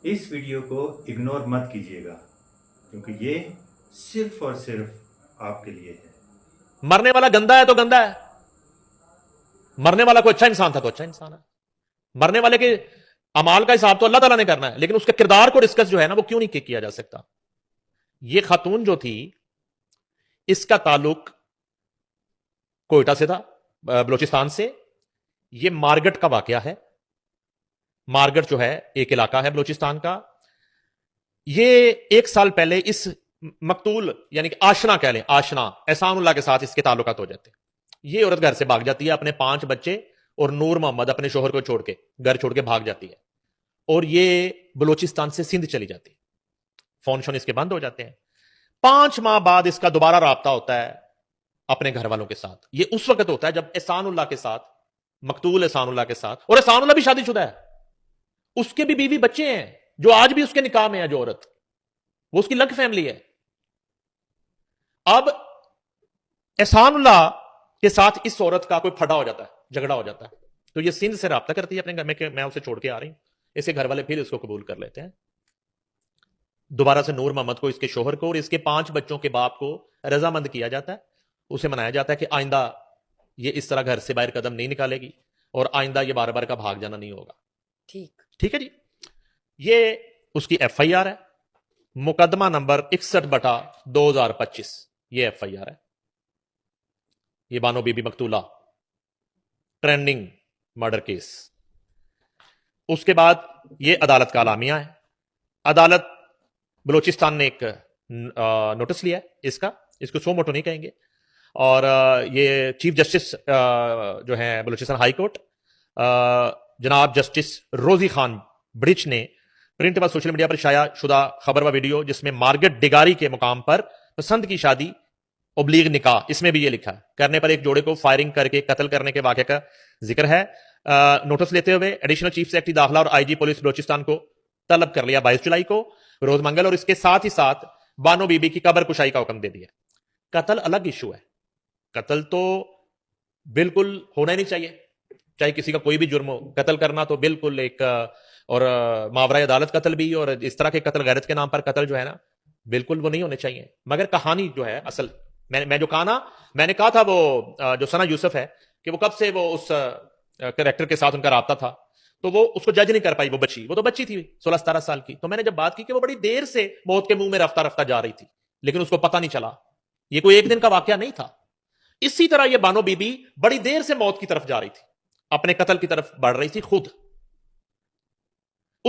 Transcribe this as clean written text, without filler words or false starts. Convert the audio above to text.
اس video کو ignore مت کیجیے گا کیونکہ یہ صرف اور صرف آپ کے لیے ہے۔ مرنے والا گندا ہے تو گندا ہے، مرنے والا کوئی اچھا انسان تھا تو اچھا انسان ہے۔ مرنے والے کے اعمال کا حساب تو اللہ تعالیٰ نے کرنا ہے، لیکن اس کے کردار کو ڈسکس جو ہے نا وہ کیوں نہیں کیا جا سکتا۔ یہ خاتون جو تھی اس کا تعلق کوئٹہ سے تھا، بلوچستان سے۔ یہ مارگٹ کا واقعہ ہے۔ مارگٹ جو ہے ایک علاقہ ہے بلوچستان کا۔ یہ 1 سال پہلے اس مقتول یعنی کہ آشنا کہہ لیں، آشنا احسان اللہ کے ساتھ اس کے تعلقات ہو جاتے ہیں۔ یہ عورت گھر سے بھاگ جاتی ہے، اپنے 5 بچے اور نور محمد اپنے شوہر کو چھوڑ کے گھر چھوڑ کے بھاگ جاتی ہے، اور یہ بلوچستان سے سندھ چلی جاتی ہے۔ فون شون اس کے بند ہو جاتے ہیں۔ 5 ماہ بعد اس کا دوبارہ رابطہ ہوتا ہے اپنے گھر والوں کے ساتھ۔ یہ اس وقت ہوتا ہے جب احسان اللہ کے ساتھ، مقتول احسان اللہ کے ساتھ، اور احسان اللہ بھی شادی شدہ ہے، اس کے بھی بیوی بچے ہیں جو آج بھی اس کے نکاح میں ہے۔ جو عورت، وہ اس کی لگ فیملی ہے۔ اب احسان اللہ کے ساتھ اس عورت کا کوئی پھڑا ہو جاتا ہے، جھگڑا ہو جاتا ہے، تو یہ سندھ سے رابطہ کرتی ہے اپنے گھر میں کہ میں اسے چھوڑ کے آ رہی ہوں۔ اس کے گھر والے پھر اس کو قبول کر لیتے ہیں۔ دوبارہ سے نور محمد کو، اس کے شوہر کو اور اس کے 5 بچوں کے باپ کو رضامند کیا جاتا ہے۔ اسے منایا جاتا ہے کہ آئندہ یہ اس طرح گھر سے باہر قدم نہیں نکالے گی اور آئندہ یہ بار بار کا بھاگ جانا نہیں ہوگا۔ ٹھیک ہے جی۔ یہ اس کی ایف آئی آر ہے، مقدمہ نمبر 61/2025۔ یہ ایف آئی آر ہے۔ یہ بانو بی بی مقتولہ ٹرینڈنگ مرڈر کیس۔ اس کے بعد یہ عدالت کا اعلامیہ ہے۔ عدالت بلوچستان نے ایک نوٹس لیا ہے اس کو سو موٹو نہیں کہیں گے، اور یہ چیف جسٹس جو ہیں بلوچستان ہائی کورٹ جناب جسٹس روزی خان برچ نے پرنٹ و سوشل میڈیا پر شائع شدہ خبر و ویڈیو جس میں مارگٹ ڈگاری کے مقام پر پسند کی شادی ابلیغ نکاح، اس میں بھی یہ لکھا ہے، کرنے پر ایک جوڑے کو فائرنگ کر کے قتل کرنے کے واقعے کا ذکر ہے۔ نوٹس لیتے ہوئے ایڈیشنل چیف سیکرٹری داخلہ اور آئی جی پولیس بلوچستان کو طلب کر لیا 22 جولائی کو روز منگل، اور اس کے ساتھ ہی ساتھ بانو بی بی کی قبر کشائی کا حکم دے دیا۔ قتل الگ ایشو ہے، قتل تو بالکل ہونا ہی نہیں چاہیے، چاہے کسی کا کوئی بھی جرم ہو۔ قتل کرنا تو بالکل ایک، اور ماورائے عدالت قتل بھی، اور اس طرح کے قتل غیرت کے نام پر قتل جو ہے نا بالکل وہ نہیں ہونے چاہیے۔ مگر کہانی جو ہے اصل میں جو کہا نا، میں نے کہا تھا وہ جو ثنا یوسف ہے کہ وہ کب سے وہ اس کریکٹر کے ساتھ ان کا رابطہ تھا، تو وہ اس کو جج نہیں کر پائی، وہ تو بچی تھی 16-17 سال کی۔ تو میں نے جب بات کی کہ وہ بڑی دیر سے موت کے منہ میں رفتہ رفتہ جا رہی تھی لیکن اس کو پتہ نہیں چلا، یہ کوئی ایک دن کا واقعہ نہیں تھا۔ اسی طرح یہ بانو بی بی بڑی دیر سے موت کی طرف جا رہی تھی، اپنے قتل کی طرف بڑھ رہی تھی خود۔